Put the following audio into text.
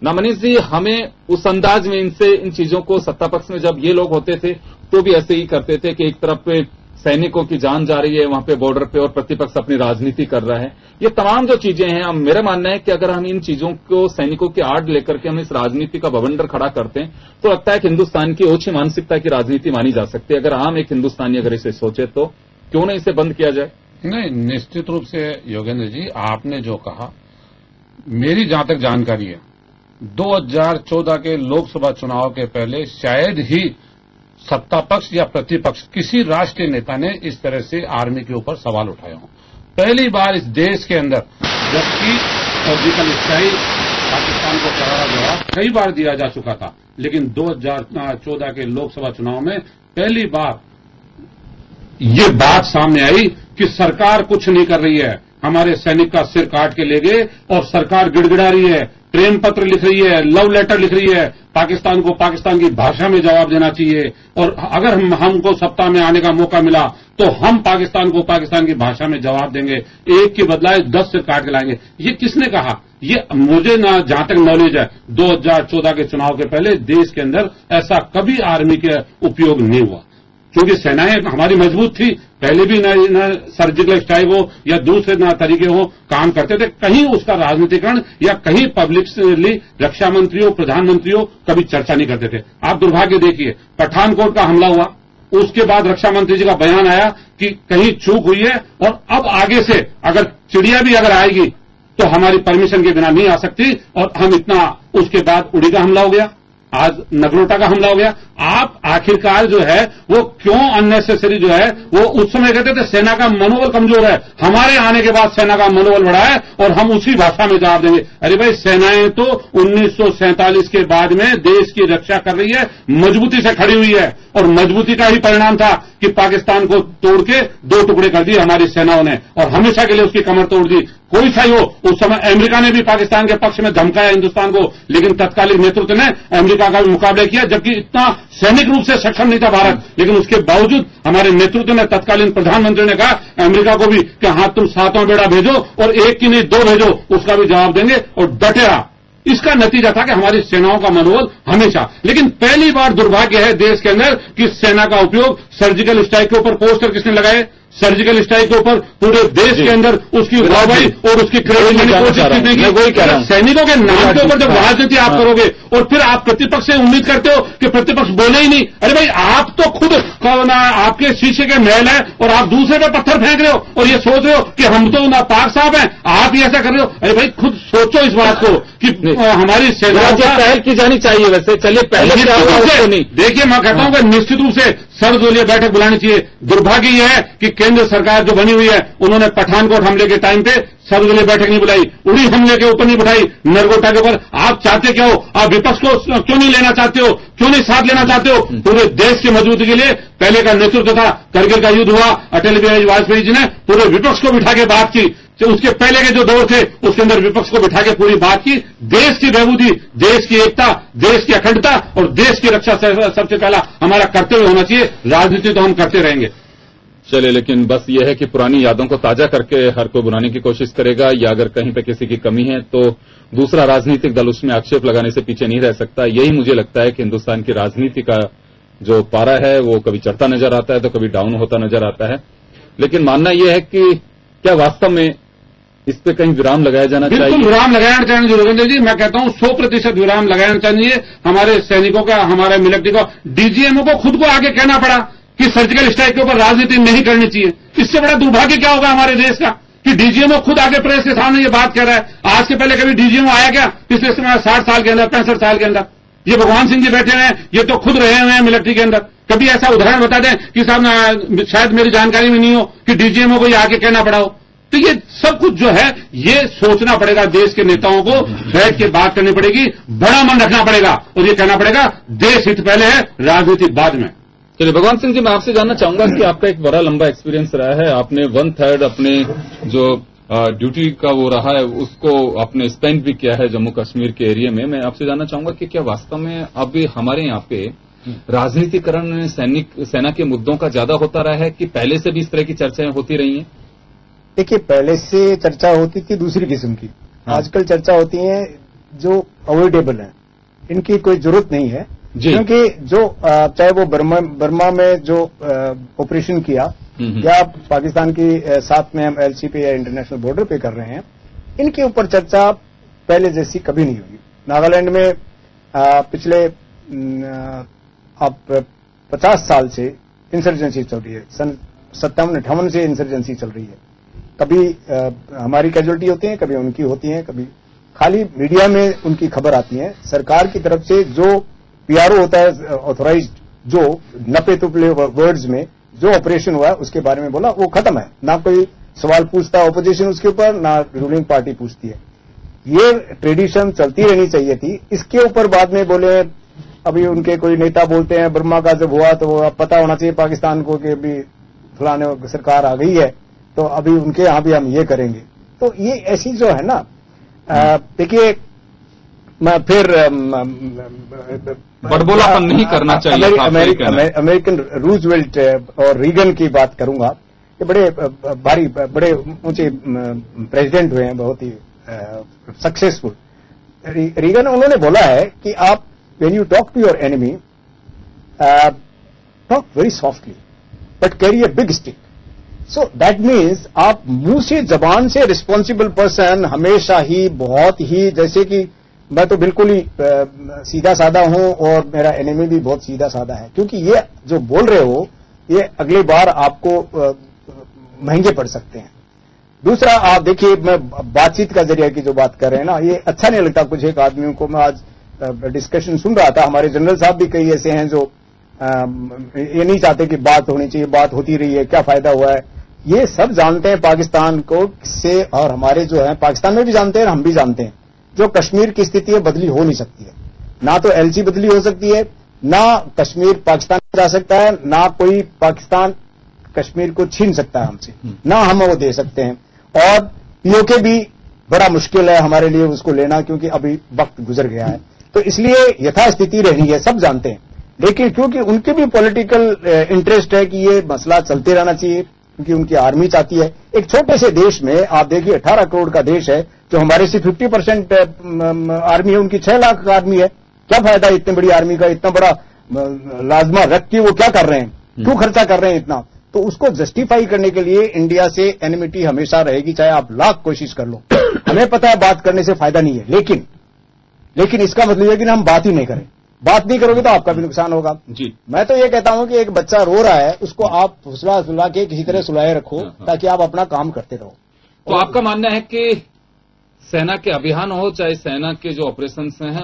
ना मनीष जी, हमें उस अंदाज में इन चीजों को सत्ता पक्ष में जब ये लोग होते थे तो भी ऐसे ही करते थे कि एक तरफ पे सैनिकों की जान जा रही है वहां पे बॉर्डर पे और प्रतिपक्ष अपनी राजनीति कर रहा है। ये तमाम जो चीजें हैं, अब मेरा मानना है कि अगर हम इन चीजों को सैनिकों की आड़ लेकर के हम इस राजनीति का बवंडर खड़ा करते हैं तो लगता है कि हिंदुस्तान की ओछी मानसिकता की राजनीति मानी जा सकती है। अगर आम एक हिंदुस्तानी अगर इसे सोचे तो क्यों नहीं इसे बंद किया जाए? नहीं, निश्चित रूप से योगेंद्र जी, आपने जो कहा, मेरी जहां तक जानकारी है 2014 के लोकसभा चुनाव के पहले शायद ही सत्ता पक्ष या प्रतिपक्ष किसी राष्ट्रीय नेता ने इस तरह से आर्मी के ऊपर सवाल उठाए हों। पहली बार इस देश के अंदर, जबकि सर्जिकल स्ट्राइक पाकिस्तान को करारा जवाब कई बार दिया जा चुका था, लेकिन 2014 के लोकसभा चुनाव में पहली बार ये बात सामने आई कि सरकार कुछ नहीं कर रही है, हमारे सैनिक का सिर काट के ले गए और सरकार गिड़गिड़ा रही है, प्रेम पत्र लिख रही है, लव लेटर लिख रही है, पाकिस्तान को पाकिस्तान की भाषा में जवाब देना चाहिए, और अगर हमको सत्ता में आने का मौका मिला तो हम पाकिस्तान को पाकिस्तान की भाषा में जवाब देंगे, एक के बदलाए 10 सिर काट के लाएंगे। ये किसने कहा? ये मुझे ना जहां तक नॉलेज है 2014 के चुनाव के पहले देश के अंदर ऐसा कभी आर्मी के उपयोग नहीं हुआ, क्योंकि सेनाएं हमारी मजबूत थी, पहले भी न सर्जिकल स्ट्राइक हो या दूसरे न तरीके हो काम करते थे, कहीं उसका राजनीतिकरण या कहीं पब्लिकली रक्षा मंत्री हो, प्रधानमंत्री हो, कभी चर्चा नहीं करते थे। आप दुर्भाग्य देखिए, पठानकोट का हमला हुआ, उसके बाद रक्षा मंत्री जी का बयान आया कि कहीं चूक हुई है और अब आगे से अगर चिड़िया भी अगर आएगी तो हमारी परमिशन के बिना नहीं आ सकती, और हम इतना, उसके बाद उड़ी का हमला हो गया, आज नगरोटा का हमला हो गया। आप आखिरकार जो है वो क्यों अननेसेसरी जो है, वो उस समय कहते थे सेना का मनोबल कमजोर है, हमारे आने के बाद सेना का मनोबल बढ़ा है और हम उसी भाषा में जवाब देंगे। अरे भाई, सेनाएं तो 1947 के बाद में देश की रक्षा कर रही है, मजबूती से खड़ी हुई है, और मजबूती का ही परिणाम था कि पाकिस्तान को तोड़ के 2 टुकड़े कर दिए हमारी सेनाओं ने, और हमेशा के लिए उसकी कमर तोड़ दी। कोई सा ही हो, उस समय अमेरिका ने भी पाकिस्तान के पक्ष में धमकाया हिंदुस्तान को, लेकिन तत्कालीन नेतृत्व ने अमेरिका का भी मुकाबला किया, जबकि इतना सैनिक रूप से सक्षम नहीं था भारत, लेकिन उसके बावजूद हमारे नेतृत्व ने, तत्कालीन प्रधानमंत्री ने कहा अमेरिका को भी कि हाँ तुम 7वां बेड़ा भेजो, और 1 की नहीं 2 भेजो, उसका भी जवाब देंगे, और डटे रहा। इसका नतीजा था कि हमारी सेनाओं का मनोबल हमेशा, लेकिन पहली बार दुर्भाग्य है देश के अंदर कि सेना का उपयोग सर्जिकल स्ट्राइक के ऊपर पोस्टर किसने लगाए, सर्जिकल स्ट्राइक के ऊपर पूरे देश के अंदर उसकी वाहवाही और उसकी क्रेडिट की कोशिश करने की, सैनिकों के नाम के ऊपर जब राजनीति आप करोगे और फिर आप प्रतिपक्ष से उम्मीद करते हो कि प्रतिपक्ष बोले ही नहीं। अरे भाई, आप तो खुद आपके शीशे के महल है और आप दूसरे पे पत्थर फेंक रहे हो और ये सोच रहे हो कि हम तो ना पाक साहब हैं, आप ही ऐसा कर रहे हो। अरे भाई, खुद सोचो इस बात को कि हमारी सेना पहल की जानी चाहिए। वैसे चलिए पहले देखिए, मैं कहता हूं कि निश्चित रूप से सर्वदलीय बैठक बुलानी चाहिए। दुर्भाग्य यह है कि केंद्र सरकार जो बनी हुई है उन्होंने पठानकोट हमले के टाइम पे सर्वदलीय बैठक नहीं बुलाई, उड़ी हमले के ऊपर नहीं बुलाई, नरगोटा के ऊपर। आप चाहते क्या हो? आप विपक्ष को क्यों नहीं लेना चाहते हो? क्यों नहीं साथ लेना चाहते हो? पूरे देश की मजबूती के लिए पहले का नेतृत्व था, करगिल का युद्ध हुआ, अटल बिहारी वाजपेयी जी ने पूरे विपक्ष को बिठा के बात की, उसके पहले के जो दौर थे उसके अंदर विपक्ष को बिठा के पूरी बात की। देश की बहबूदी, देश की एकता, देश की अखंडता और देश की रक्षा सबसे पहला हमारा कर्तव्य होना चाहिए। राजनीति तो हम करते रहेंगे। चले, लेकिन बस यह है कि पुरानी यादों को ताजा करके हर कोई बुलाने की कोशिश करेगा, या अगर कहीं पे किसी की कमी है तो दूसरा राजनीतिक दल उसमें आक्षेप लगाने से पीछे नहीं रह सकता। यही मुझे लगता है कि हिंदुस्तान की राजनीति का जो पारा है वो कभी चढ़ता नजर आता है तो कभी डाउन होता नजर आता है। लेकिन मानना यह है कि क्या वास्तव में इस पे कहीं विराम लगाया जाना चाहिए? बिल्कुल विराम लगाना चाहिए जोगेंद्र जी। मैं कहता हूं 100% विराम लगाना चाहिए। हमारे सैनिकों का, हमारे मिलिट्री को, डीजीएमओ को खुद को आगे कहना पड़ा कि सर्जिकल स्ट्राइक के ऊपर राजनीति नहीं करनी चाहिए। इससे बड़ा दुर्भाग्य क्या होगा हमारे देश का कि डीजीएमओ खुद आगे प्रेस के सामने ये बात कह रहा है। आज के पहले कभी डीजीएमओ आया क्या पिछले 60 साल के अंदर, 65 साल के अंदर? ये भगवान सिंह जी बैठे हुए हैं, ये तो खुद रहे हुए हैं मिलिट्री के अंदर। कभी ऐसा उदाहरण बता दें कि साहब शायद मेरी जानकारी में नहीं हो कि डीजीएमओ को ये आगे कहना पड़ा हो। तो ये सब कुछ जो है ये सोचना पड़ेगा, देश के नेताओं को बैठ के बात करनी पड़ेगी, बड़ा मन रखना पड़ेगा और ये कहना पड़ेगा देश हित पहले है, राजनीति बाद में। चलिए भगवान सिंह जी, मैं आपसे जानना चाहूंगा कि आपका एक बड़ा लंबा एक्सपीरियंस रहा है, आपने 1/3 अपने जो ड्यूटी का वो रहा है उसको आपने स्पेंड भी किया है जम्मू कश्मीर के एरिया में। मैं आपसे जानना चाहूंगा कि क्या वास्तव में अभी हमारे यहाँ पे राजनीतिकरण सेना के मुद्दों का ज्यादा होता रहा है कि पहले से भी इस तरह की चर्चाएं होती रही हैं? देखिए, पहले से चर्चा होती थी दूसरी किस्म की, आजकल चर्चा होती है जो अवॉइडेबल हैं, इनकी कोई जरूरत नहीं है। जी। क्योंकि जो चाहे वो बर्मा में जो ऑपरेशन किया या पाकिस्तान की साथ में हम एलसीपी या इंटरनेशनल बॉर्डर पे कर रहे हैं, इनके ऊपर चर्चा पहले जैसी कभी नहीं हुई। नागालैंड में पिछले आप 50 साल से इंसर्जेंसी चल रही है, सन 57-58 से इंसर्जेंसी चल रही है। कभी हमारी कैजुअलिटी होती है, कभी उनकी होती है, कभी खाली मीडिया में उनकी खबर आती है। सरकार की तरफ से जो पीआरओ होता है ऑथोराइज्ड, जो नपे तुपले वर्ड्स में जो ऑपरेशन हुआ है उसके बारे में बोला, वो खत्म है। ना कोई सवाल पूछता ऑपोजिशन उसके ऊपर, ना रूलिंग पार्टी पूछती है। ये ट्रेडिशन चलती रहनी चाहिए थी। इसके ऊपर बाद में बोले, अभी उनके कोई नेता बोलते हैं बर्मा का जब हुआ तो वो पता होना चाहिए पाकिस्तान को कि अभी फलाने सरकार आ गई है तो अभी उनके यहां भी हम ये करेंगे। तो ये ऐसी जो है ना, देखिए मैं फिर बड़बोलापन नहीं करना चाहिए। अमेरिकन रूजवेल्ट और रीगन की बात करूंगा। ये बड़े ऊंचे प्रेसिडेंट हुए हैं, बहुत ही सक्सेसफुल। रीगन उन्होंने बोला है कि आप when you talk to your enemy, talk very softly but carry a big stick. So that means आप मुंह से जबान से रिस्पॉन्सिबल पर्सन हमेशा ही बहुत ही, जैसे कि मैं तो बिल्कुल ही सीधा साधा हूं और मेरा एनिमी भी बहुत सीधा साधा है, क्योंकि ये जो बोल रहे हो ये अगली बार आपको महंगे पड़ सकते हैं। दूसरा, आप देखिए, मैं बातचीत का जरिया की जो बात कर रहे हैं ना, ये अच्छा नहीं लगता कुछ एक आदमियों को। मैं आज डिस्कशन सुन रहा था, हमारे जनरल साहब भी कई ऐसे हैं जो ये नहीं चाहते कि बात होनी चाहिए, बात होती रही है, क्या फायदा हुआ है। ये सब जानते हैं पाकिस्तान को से, और हमारे जो है पाकिस्तान में भी जानते हैं और हम भी जानते हैं, जो कश्मीर की स्थिति है बदली हो नहीं सकती है। ना तो एलसी बदली हो सकती है, ना कश्मीर पाकिस्तान में जा सकता है, ना कोई पाकिस्तान कश्मीर को छीन सकता है हमसे, ना हम वो दे सकते हैं। और पीओके भी बड़ा मुश्किल है हमारे लिए उसको लेना, क्योंकि अभी वक्त गुजर गया है। तो इसलिए यथास्थिति रहनी है, सब जानते हैं। लेकिन क्योंकि उनके भी पॉलिटिकल इंटरेस्ट है कि ये मसला चलते रहना चाहिए, क्योंकि उनकी आर्मी चाहती है। एक छोटे से देश में आप देखिए 18 करोड़ का देश है, जो हमारे से 50% आर्मी है, उनकी 6 लाख आर्मी है। क्या फायदा इतनी बड़ी आर्मी का, इतना बड़ा लाजमा रख के वो क्या कर रहे हैं, क्यों खर्चा कर रहे हैं इतना। तो उसको जस्टिफाई करने के लिए इंडिया से एनिमिटी हमेशा रहेगी, चाहे आप लाख कोशिश कर लो। हमें पता है बात करने से फायदा नहीं है, लेकिन इसका मतलब है कि हम बात ही नहीं करें। बात नहीं करोगे तो आपका भी नुकसान होगा। जी, मैं तो ये कहता हूं कि एक बच्चा रो रहा है, उसको आप फुसला के किसी तरह सुलाए रखो, ताकि आप अपना काम करते रहो। तो आपका मानना है कि सेना के अभियान हो, चाहे सेना के जो ऑपरेशंस हैं